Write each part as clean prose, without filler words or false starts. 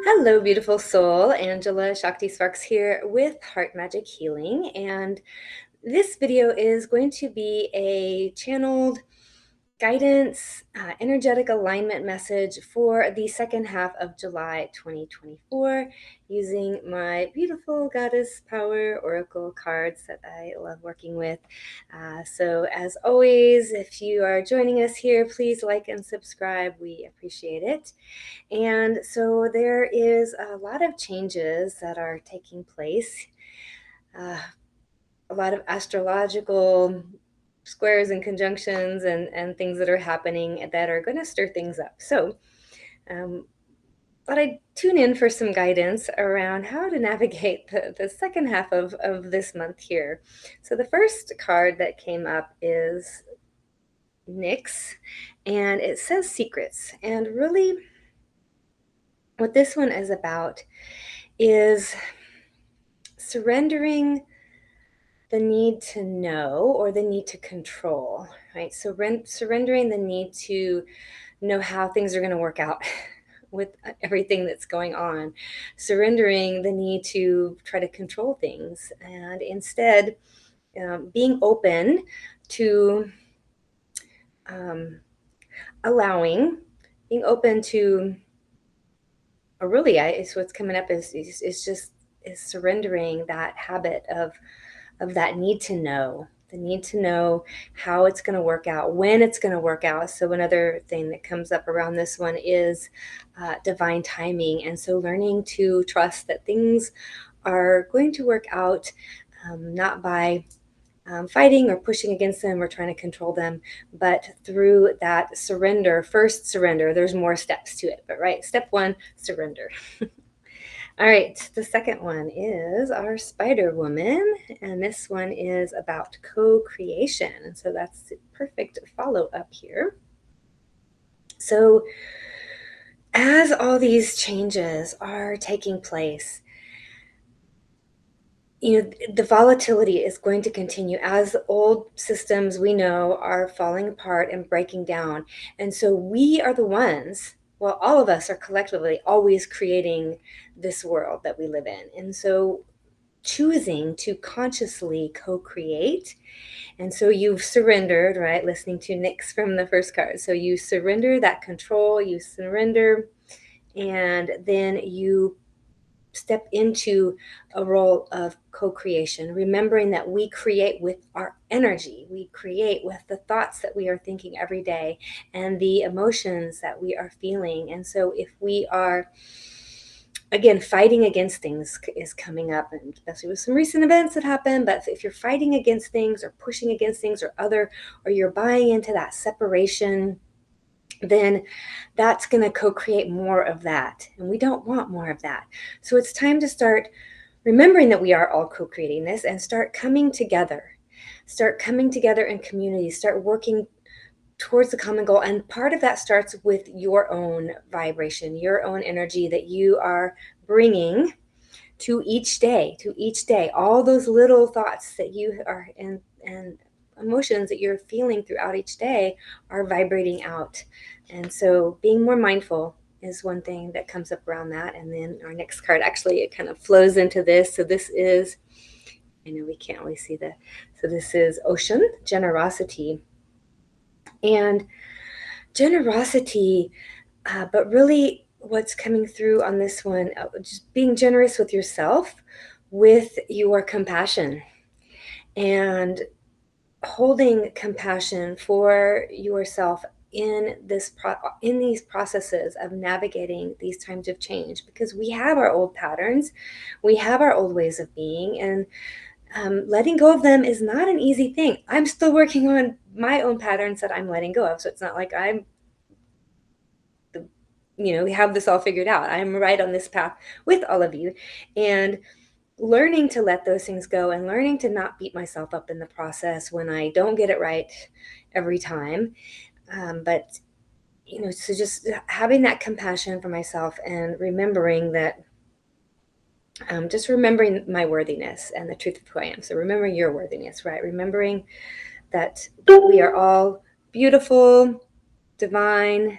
Hello, beautiful soul. Angela Shakti Sparks here with Heart Magic Healing. And this video is going to be a channeled guidance, energetic alignment message for the second half of July 2024 using my beautiful Goddess Power Oracle cards that I love working with. So as always, if you are joining us here, please like and subscribe. We appreciate it. And so there is a lot of changes that are taking place, uh, a lot of astrological squares and conjunctions and things that are happening that are going to stir things up. So, um, but I tune in for some guidance around how to navigate the second half of this month here. So the first card that came up is Nyx, and it says secrets. And really, what this one is about is surrendering the need to know or the need to control, right? So surrendering the need to know how things are going to work out with everything that's going on, surrendering the need to try to control things, and instead being open to um, allowing, being open to, or really, it's what's coming up is just is surrendering that habit of that need to know, the need to know how it's going to work out, when it's going to work out. So another thing that comes up around this one is divine timing. And so learning to trust that things are going to work out, not by fighting or pushing against them or trying to control them, but through that surrender. First, surrender. There's more steps to it, but right, step one, surrender. All right, the second one is our Spider Woman, and this one is about co-creation. And so that's the perfect follow-up here. So as all these changes are taking place, the volatility is going to continue as old systems we know are falling apart and breaking down. And so we are the ones, well, all of us are collectively always creating this world that we live in. And so choosing to consciously co-create. And so you've surrendered, right? Listening to Nyx from the first card. So you surrender that control, you surrender, and then you step into a role of co-creation, remembering that we create with our energy. We create with the thoughts that we are thinking every day and the emotions that we are feeling. And so if we are, again, fighting against things is coming up, and especially with some recent events that happened. But if you're fighting against things or pushing against things or you're buying into that separation, then that's going to co-create more of that. And we don't want more of that. So it's time to start remembering that we are all co-creating this and start coming together. Start coming together in community. Start working towards the common goal. And part of that starts with your own vibration, your own energy that you are bringing to each day, all those little thoughts that you are in and emotions that you're feeling throughout each day are vibrating out. And so being more mindful is one thing that comes up around that. And then our next card, actually, it kind of flows into this. So this is, I know we can't always see so this is Ocean, generosity. And generosity, but really what's coming through on this one, just being generous with yourself, with your compassion, and holding compassion for yourself in in these processes of navigating these times of change, because we have our old patterns, we have our old ways of being, and letting go of them is not an easy thing. I'm still working on my own patterns that I'm letting go of, so it's not like we have this all figured out. I'm right on this path with all of you. And learning to let those things go and learning to not beat myself up in the process when I don't get it right every time. But, so just having that compassion for myself and remembering that, just remembering my worthiness and the truth of who I am. So remembering your worthiness, right? Remembering that we are all beautiful, divine,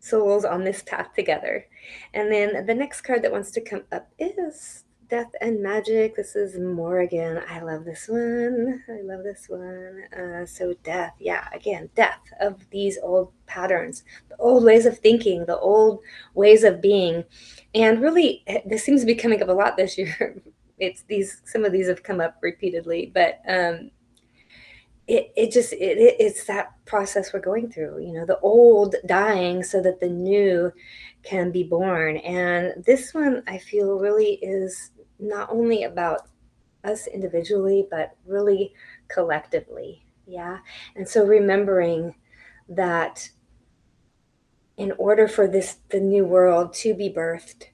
souls on this path together. And then the next card that wants to come up is Death and Magic. This is Morrigan. I love this one. I love this one. So death, yeah, again, death of these old patterns, the old ways of thinking, the old ways of being. And really, this seems to be coming up a lot this year. Some of these have come up repeatedly, but it's that process we're going through, the old dying so that the new can be born. And this one, I feel, really is not only about us individually, but really collectively. Yeah. And so remembering that in order for the new world to be birthed,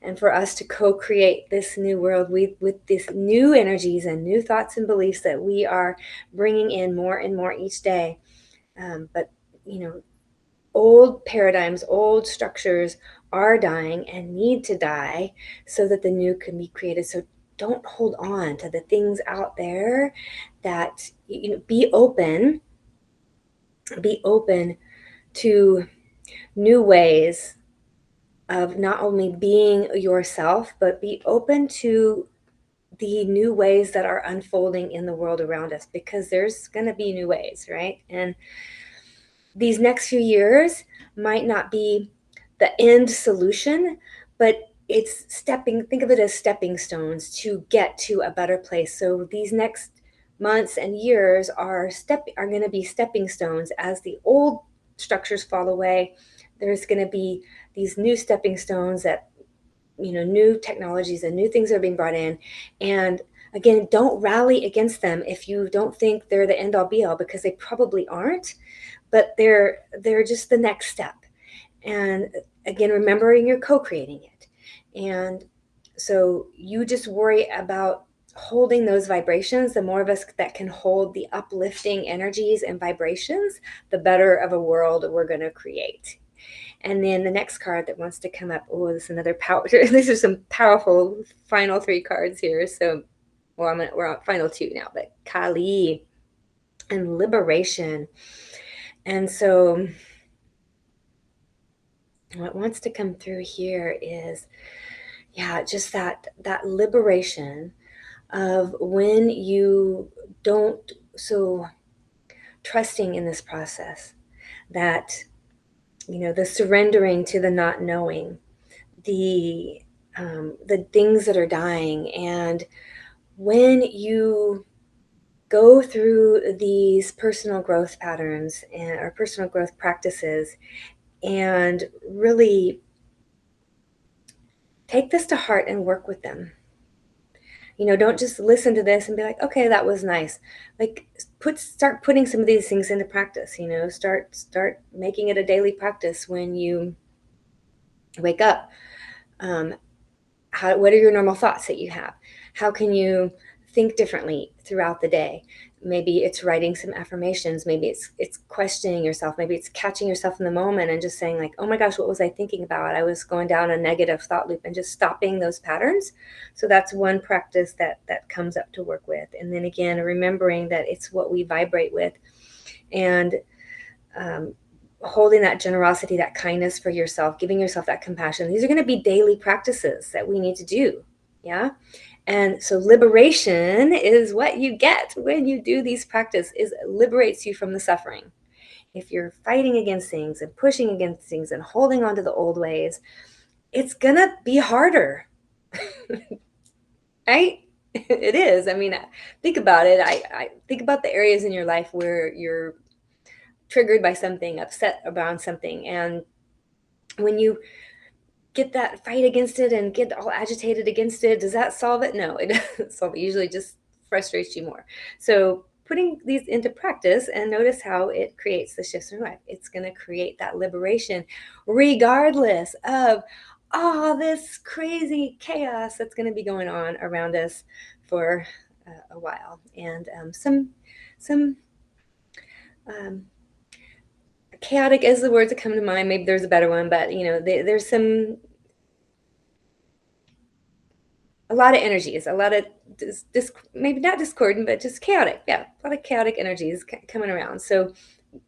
and for us to co-create this new world with these new energies and new thoughts and beliefs that we are bringing in more and more each day. But old paradigms, old structures are dying and need to die so that the new can be created. So don't hold on to the things out there. That be open to new ways of not only being yourself, but be open to the new ways that are unfolding in the world around us, because there's going to be new ways, right? And these next few years might not be the end solution, but think of it as stepping stones to get to a better place. So these next months and years are going to be stepping stones. As the old structures fall away, there's going to be these new stepping stones that new technologies and new things are being brought in. And again, don't rally against them if you don't think they're the end all be all, because they probably aren't, but they're just the next step. And again, remembering you're co-creating it. And so you just worry about holding those vibrations. The more of us that can hold the uplifting energies and vibrations, the better of a world we're going to create. And then the next card that wants to come up, this is another power. These are some powerful final 3 cards here. So, we're on final 2 now, but Kali and liberation. And so what wants to come through here is, just that liberation of when you don't, so trusting in this process, that the surrendering to the not knowing, the things that are dying. And when you go through these personal growth patterns or personal growth practices, and really take this to heart and work with them. Don't just listen to this and be like, okay, that was nice. Like, start putting some of these things into practice. Start making it a daily practice. When you wake up, what are your normal thoughts that you have? How can you think differently throughout the day? Maybe it's writing some affirmations. Maybe it's questioning yourself. Maybe it's catching yourself in the moment and just saying, like, oh my gosh, what was I thinking about? I was going down a negative thought loop, and just stopping those patterns. So that's one practice that comes up to work with. And then again, remembering that it's what we vibrate with, and holding that generosity, that kindness for yourself, giving yourself that compassion. These are going to be daily practices that we need to do. Yeah. And so liberation is what you get when you do these practices. It liberates you from the suffering. If you're fighting against things and pushing against things and holding on to the old ways, it's going to be harder. Right? It is. I mean, think about it. I think about the areas in your life where you're triggered by something, upset around something. And when you get that fight against it and get all agitated against it, does that solve it? No, it doesn't solve it. Usually just frustrates you more. So putting these into practice, and notice how it creates the shifts in life. It's going to create that liberation regardless of all this crazy chaos that's going to be going on around us for a while. And some chaotic is the words that come to mind. Maybe there's a better one, but there's a lot of energies, a lot of maybe not discordant, but just chaotic. Yeah, a lot of chaotic energies coming around. So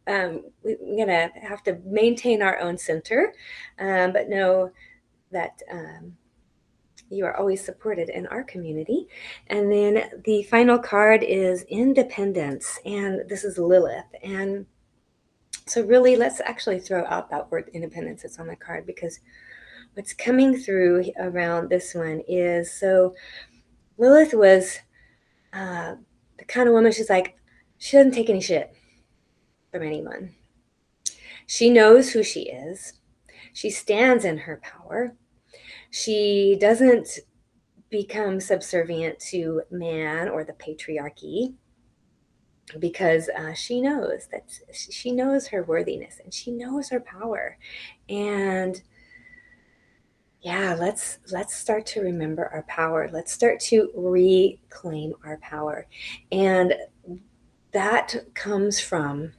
we're gonna have to maintain our own center, but know that you are always supported in our community. And then the final card is Independence, and this is Lilith. And so, really, let's actually throw out that word independence that's on the card, because what's coming through around this one is, so Lilith was the kind of woman, she's like, she doesn't take any shit from anyone. She knows who she is. She stands in her power. She doesn't become subservient to man or the patriarchy, because she knows that she knows her worthiness and she knows her power. And yeah, let's start to remember our power. Let's start to reclaim our power. And that comes from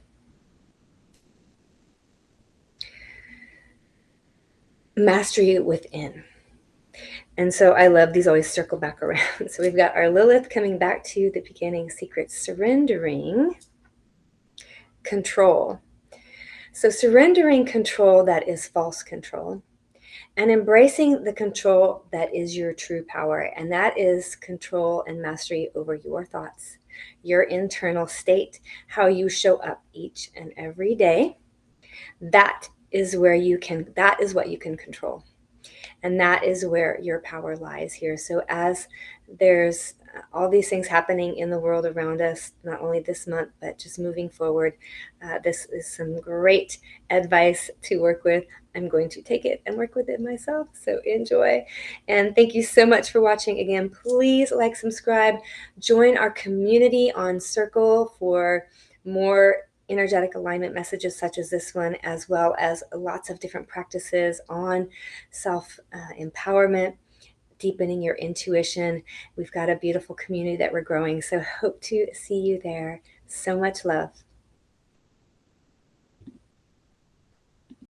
mastery within. And so I love these always circle back around. So we've got our Lilith coming back to the beginning secret, surrendering control. So surrendering control that is false control, and embracing the control that is your true power. And that is control and mastery over your thoughts, your internal state, how you show up each and every day. That is what you can control. And that is where your power lies here. So as there's all these things happening in the world around us, not only this month, but just moving forward, this is some great advice to work with. I'm going to take it and work with it myself. So enjoy. And thank you so much for watching. Again, please like, subscribe, join our community on Circle for more energetic alignment messages such as this one, as well as lots of different practices on self empowerment, deepening your intuition. We've got a beautiful community that we're growing. So hope to see you there. So much love.